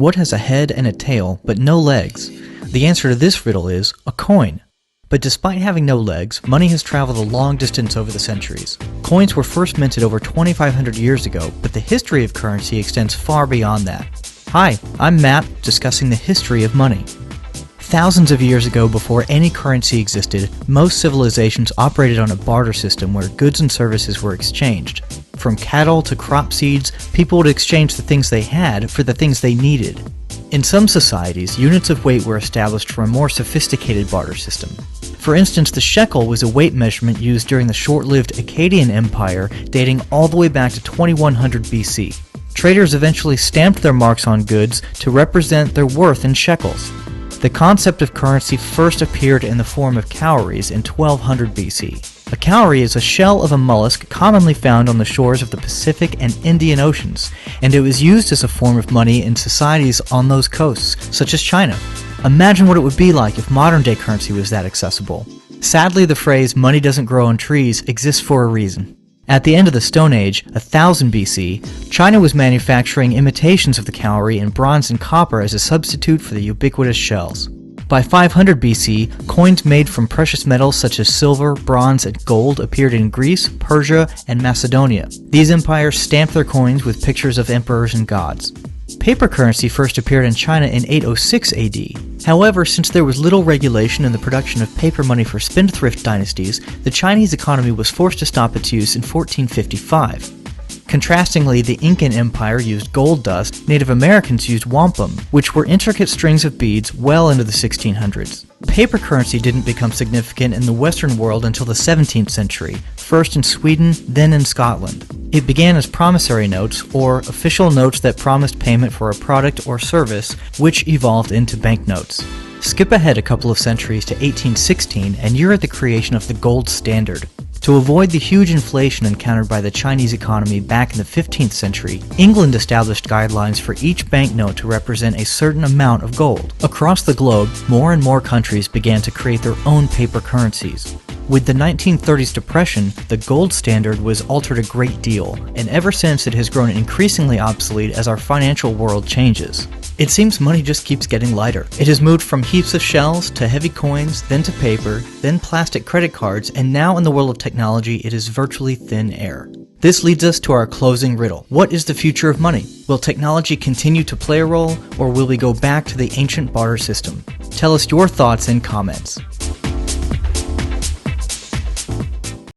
What has a head and a tail, but no legs? The answer to this riddle is a coin. But despite having no legs, money has traveled a long distance over the centuries. Coins were first minted over 2,500 years ago, but the history of currency extends far beyond that. Hi, I'm Matt, discussing the history of money. Thousands of years ago, before any currency existed, most civilizations operated on a barter system where goods and services were exchanged. From cattle to crop seeds, people would exchange the things they had for the things they needed. In some societies, units of weight were established for a more sophisticated barter system. For instance, the shekel was a weight measurement used during the short-lived Akkadian Empire, dating all the way back to 2100 BC. Traders eventually stamped their marks on goods to represent their worth in shekels. The concept of currency first appeared in the form of cowries in 1200 BC. A cowrie is a shell of a mollusk commonly found on the shores of the Pacific and Indian Oceans, and it was used as a form of money in societies on those coasts, such as China. Imagine what it would be like if modern-day currency was that accessible. Sadly, the phrase "money doesn't grow on trees" exists for a reason. At the end of the Stone Age, 1000 BC, China was manufacturing imitations of the cowrie in bronze and copper as a substitute for the ubiquitous shells. By 500 BC, coins made from precious metals such as silver, bronze, and gold appeared in Greece, Persia, and Macedonia. These empires stamped their coins with pictures of emperors and gods. Paper currency first appeared in China in 806 AD. However, since there was little regulation in the production of paper money for spendthrift dynasties, the Chinese economy was forced to stop its use in 1455. Contrastingly, the Incan Empire used gold dust, Native Americans used wampum, which were intricate strings of beads well into the 1600s. Paper currency didn't become significant in the Western world until the 17th century, first in Sweden, then in Scotland. It began as promissory notes, or official notes that promised payment for a product or service, which evolved into banknotes. Skip ahead a couple of centuries to 1816 and you're at the creation of the gold standard. To avoid the huge inflation encountered by the Chinese economy back in the 15th century, England established guidelines for each banknote to represent a certain amount of gold. Across the globe, more and more countries began to create their own paper currencies. With the 1930s depression, the gold standard was altered a great deal, and ever since it has grown increasingly obsolete as our financial world changes. It seems money just keeps getting lighter. It has moved from heaps of shells to heavy coins, then to paper, then plastic credit cards, and now in the world of technology it is virtually thin air. This leads us to our closing riddle. What is the future of money? Will technology continue to play a role, or will we go back to the ancient barter system? Tell us your thoughts in comments.